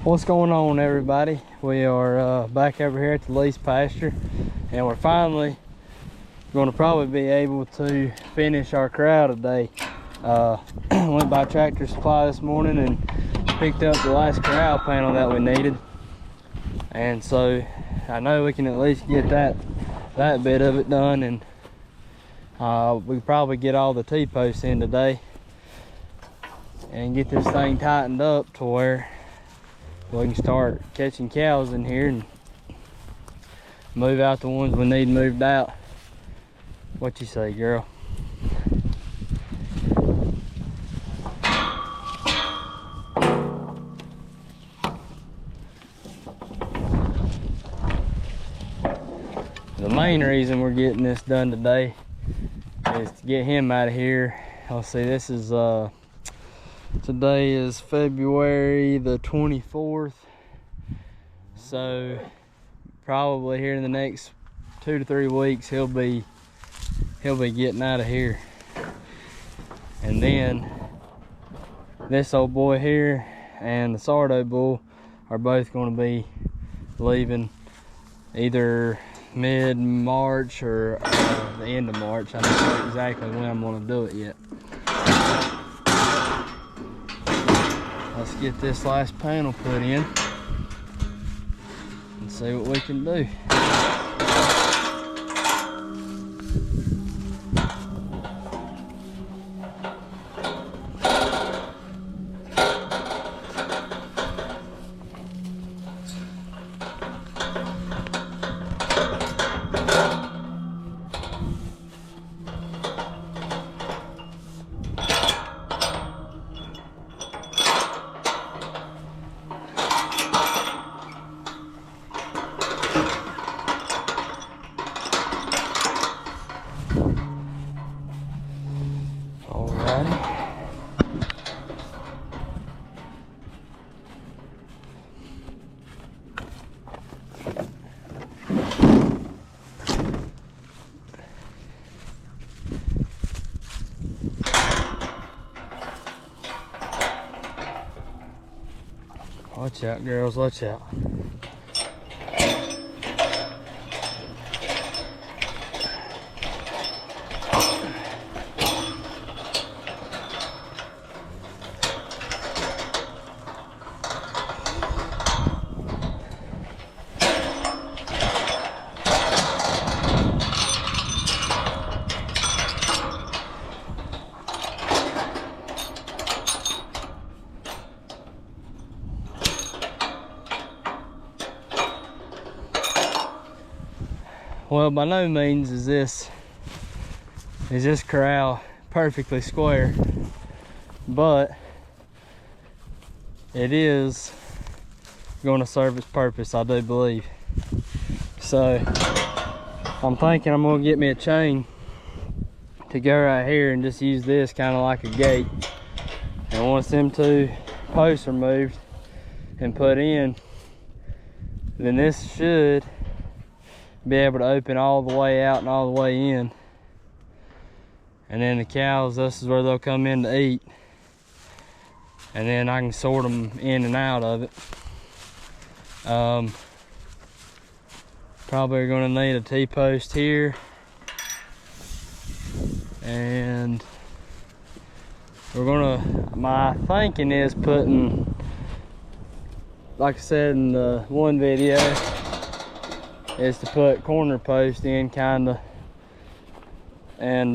What's going on, everybody? We are back over here at the lease pasture, and we're finally going to probably be able to finish our corral today. Went by Tractor Supply this morning and picked up the last corral panel that we needed, and so I know we can at least get that bit of it done, and we probably get all the T-posts in today and get this thing tightened up to where we can start catching cows in here and move out the ones we need moved out. What you say, girl? The main reason we're getting this done today is to get him out of here. Let's see, this is today is February the 24th, so probably here in the next 2 to 3 weeks he'll be getting out of here. And then this old boy here and the Sardo bull are both going to be leaving either mid-March or the end of March. I don't know exactly when I'm going to do it yet. Let's get this last panel put in and see what we can do. Watch out, girls, watch out. Well, by no means is this corral perfectly square, but it is going to serve its purpose, I do believe. So I'm thinking I'm going to get me a chain to go right here and just use this kind of like a gate. And once them 2 posts are moved and put in, then this should be able to open all the way out and all the way in. And then the cows, this is where they'll come in to eat, and then I can sort them in and out of it. Probably going to need a T-post here, and we're gonna, my thinking is putting, like I said in the one video, is to put corner post in kinda, and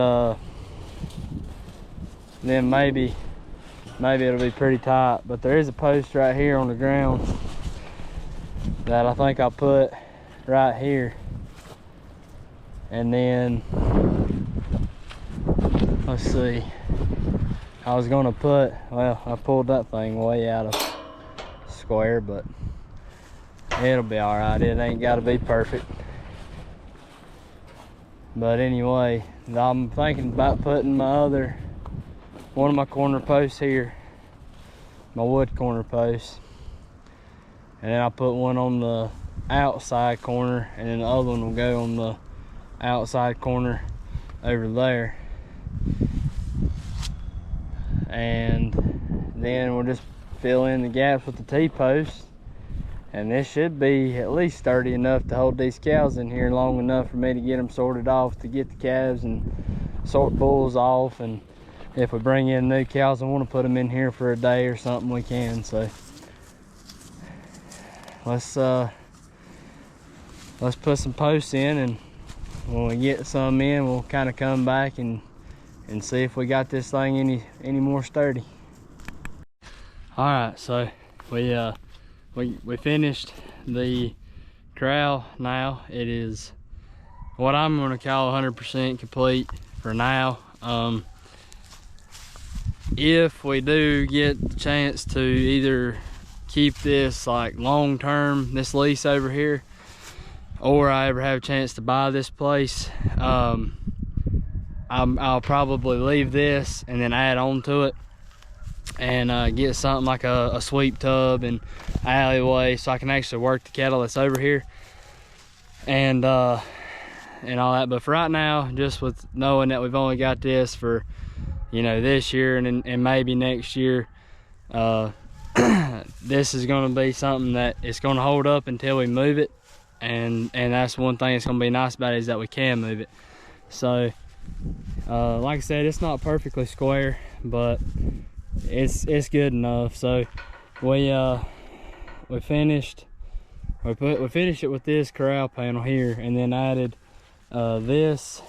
then maybe it'll be pretty tight. But there is a post right here on the ground that I think I'll put right here, and then let's see, I was gonna put, well, I pulled that thing way out of square, but it'll be all right. It ain't got to be perfect. But anyway, I'm thinking about putting one of my corner posts here, my wood corner post, and then I'll put one on the outside corner, and then the other one will go on the outside corner over there. And then we'll just fill in the gaps with the T-posts And this should be at least sturdy enough to hold these cows in here long enough for me to get them sorted off, to get the calves and sort bulls off. And if we bring in new cows and want to put them in here for a day or something, we can. So let's put some posts in, and when we get some in, we'll kind of come back and see if we got this thing any more sturdy. All right, so we finished the corral. Now it is what I'm going to call 100% complete for now. If we do get the chance to either keep this like long term, this lease over here, or I ever have a chance to buy this place, I'll probably leave this and then add on to it and get something like a sweep tub and alleyway, so I can actually work the cattle that's over here and all that. But for right now, just with knowing that we've only got this for, you know, this year and maybe next year, this is going to be something that it's going to hold up until we move it. And that's one thing that's going to be nice about it, is that we can move it. So like I said, it's not perfectly square, but it's good enough. So we finished it with this corral panel here, and then added this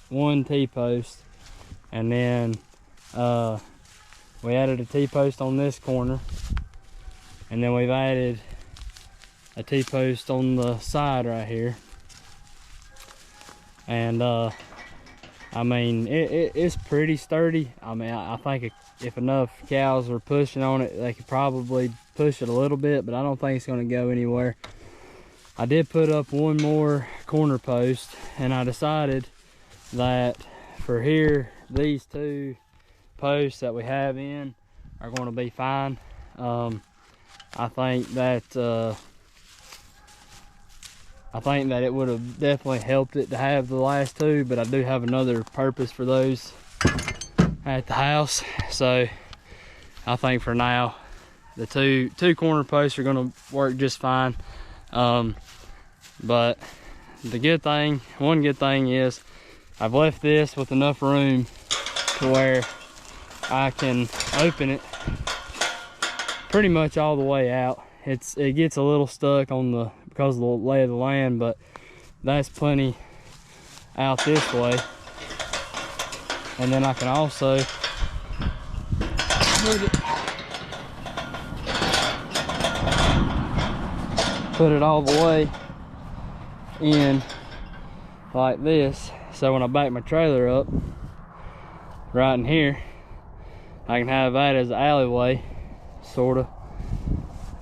one T-post, and then we added a T-post on this corner, and then we've added a T-post on the side right here. And I mean, it's pretty sturdy. I mean, I think if enough cows are pushing on it, they could probably push it a little bit, but I don't think it's going to go anywhere. I did put up one more corner post, and I decided that for here, these two posts that we have in are going to be fine. I think that it would have definitely helped it to have the last two, but I do have another purpose for those at the house. So I think for now, the two corner posts are going to work just fine. But one good thing is I've left this with enough room to where I can open it pretty much all the way out. It gets a little stuck because of the lay of the land, but that's plenty out this way. And then I can also put it all the way in like this, so when I back my trailer up right in here, I can have that as an alleyway, sort of,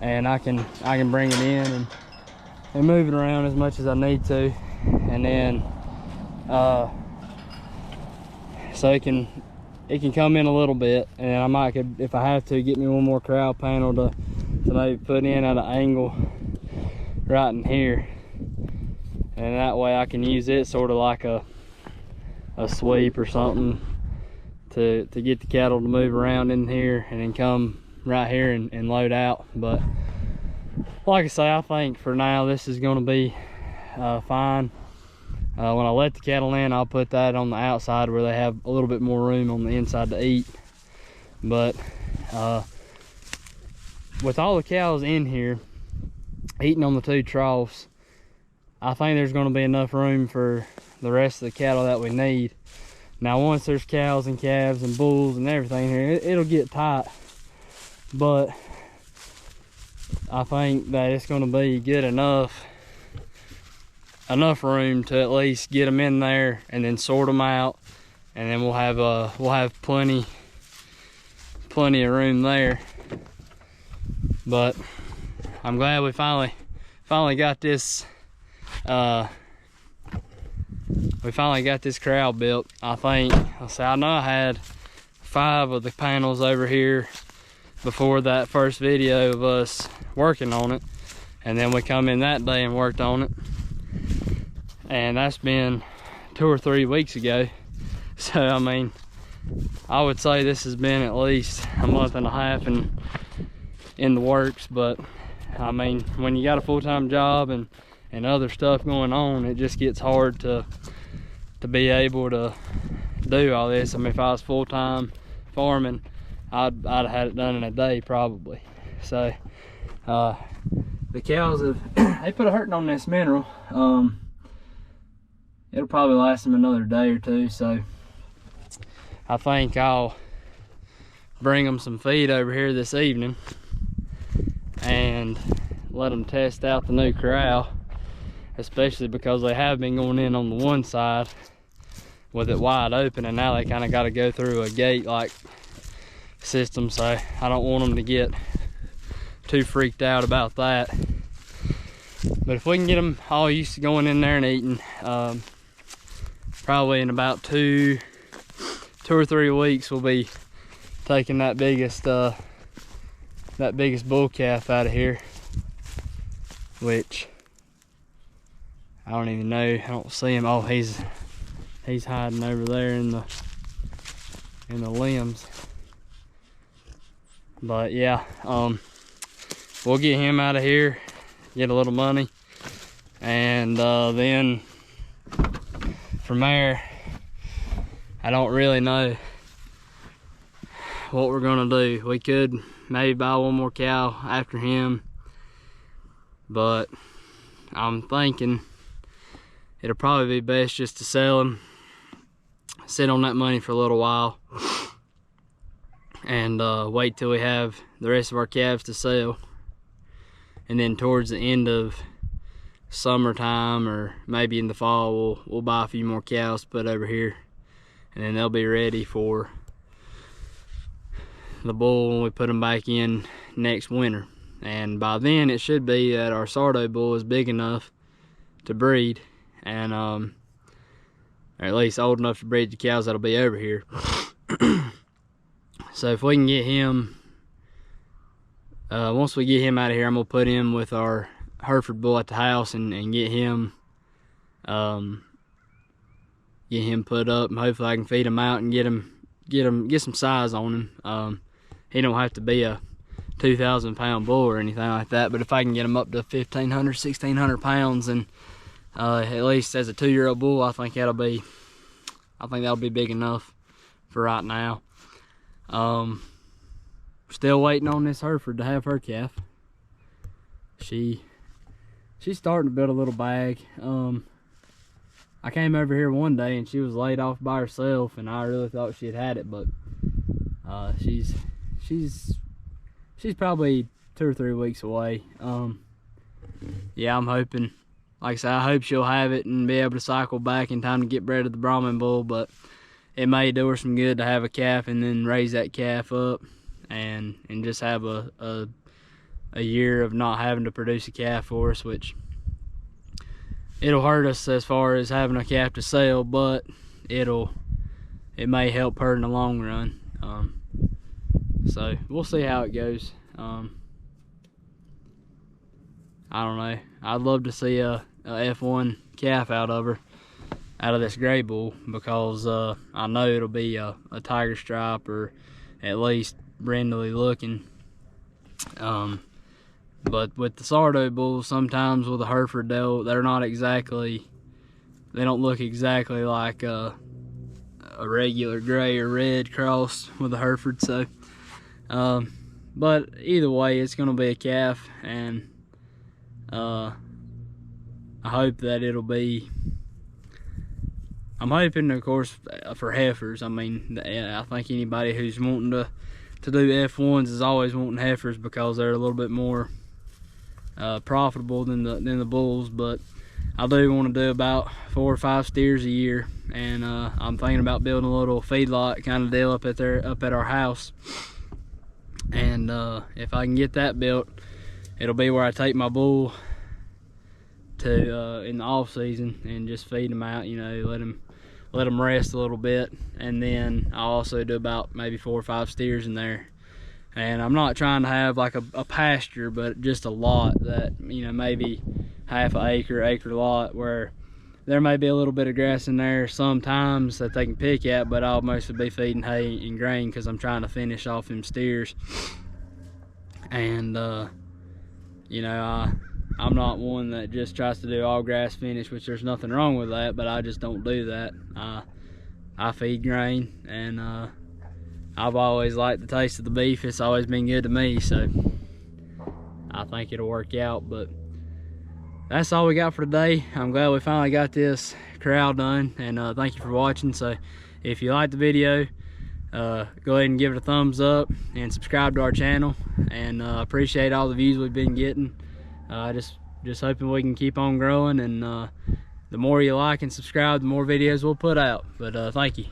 and I can bring it in and move it around as much as I need to. And then so it can come in a little bit, and I might, if I have to, get me one more corral panel to maybe put in at an angle right in here, and that way I can use it sort of like a sweep or something to get the cattle to move around in here, and then come right here and load out. But like I say, I think for now this is going to be fine. When I let the cattle in, I'll put that on the outside where they have a little bit more room on the inside to eat. But with all the cows in here eating on the two troughs, I think there's going to be enough room for the rest of the cattle that we need. Now once there's cows and calves and bulls and everything here, it'll get tight, but I think that it's going to be good enough room to at least get them in there and then sort them out, and then we'll have plenty of room there. But I'm glad we finally got this corral built. I know I had 5 of the panels over here before that first video of us working on it, and then we come in that day and worked on it, and that's been 2 or 3 weeks ago. So I mean, I would say this has been at least a month and a half in the works. But I mean, when you got a full-time job and other stuff going on, it just gets hard to be able to do all this. I mean, if I was full-time farming, I'd have had it done in a day probably. So the cows have they put a hurting on this mineral. It'll probably last them another day or two, so I think I'll bring them some feed over here this evening and let them test out the new corral, especially because they have been going in on the one side with it wide open, and now they kind of got to go through a gate like system, so I don't want them to get too freaked out about that. But if we can get them all used to going in there and eating, probably in about two or 3 weeks we'll be taking that biggest bull calf out of here, which I don't even know. I don't see him. Oh, he's hiding over there in the limbs. But yeah, we'll get him out of here, get a little money, and then from there, I don't really know what we're gonna do. We could maybe buy one more cow after him, but I'm thinking it'll probably be best just to sell him, sit on that money for a little while, and wait till we have the rest of our calves to sell. And then towards the end of summertime, or maybe in the fall, we'll buy a few more cows to put over here, and then they'll be ready for the bull when we put them back in next winter. And by then it should be that our Sardo bull is big enough to breed, and or at least old enough to breed the cows that'll be over here. So if we can get him, once we get him out of here, I'm gonna put him with our Hereford bull at the house and get him put up, and hopefully I can feed him out and get some size on him. He don't have to be a 2,000 pound bull or anything like that, but if I can get him up to 1,500, 1,600 pounds, and at least as a 2-year-old bull, I think that'll be big enough for right now. Still waiting on this Hereford to have her calf. She's starting to build a little bag. I came over here one day and she was laid off by herself, and I really thought she had it, but she's probably 2 or 3 weeks away. Yeah, I'm hoping, like I said, I hope she'll have it and be able to cycle back in time to get bred of the Brahman bull, but it may do her some good to have a calf and then raise that calf up and just have a year of not having to produce a calf for us, which it'll hurt us as far as having a calf to sell, but it may help her in the long run. So we'll see how it goes. I don't know. I'd love to see a F1 calf out of this gray bull, because I know it'll be a tiger stripe, or at least brindley looking. But with the Sardo bulls, sometimes with a Hereford, they don't look exactly like a regular gray or red cross with a Hereford. So but either way, it's gonna be a calf, and I hope that it'll be, I'm hoping, of course, for heifers. I mean, I think anybody who's wanting to do F1s is always wanting heifers, because they're a little bit more profitable than the bulls. But I do want to do about 4 or 5 steers a year, and I'm thinking about building a little feedlot kind of deal up at our house. And if I can get that built, it'll be where I take my bull to in the off season and just feed him out, you know, let him rest a little bit, and then I'll also do about maybe 4 or 5 steers in there. And I'm not trying to have like a pasture, but just a lot that, you know, maybe half an acre lot, where there may be a little bit of grass in there sometimes that they can pick at, but I'll mostly be feeding hay and grain, because I'm trying to finish off them steers. And you know, I'm not one that just tries to do all grass finish, which there's nothing wrong with that, but I just don't do that. I feed grain, and I've always liked the taste of the beef. It's always been good to me, so I think it'll work out. But that's all we got for today. I'm glad we finally got this corral done, and thank you for watching. So if you liked the video, go ahead and give it a thumbs up and subscribe to our channel, and appreciate all the views we've been getting. Just hoping we can keep on growing, and the more you like and subscribe, the more videos we'll put out. But thank you.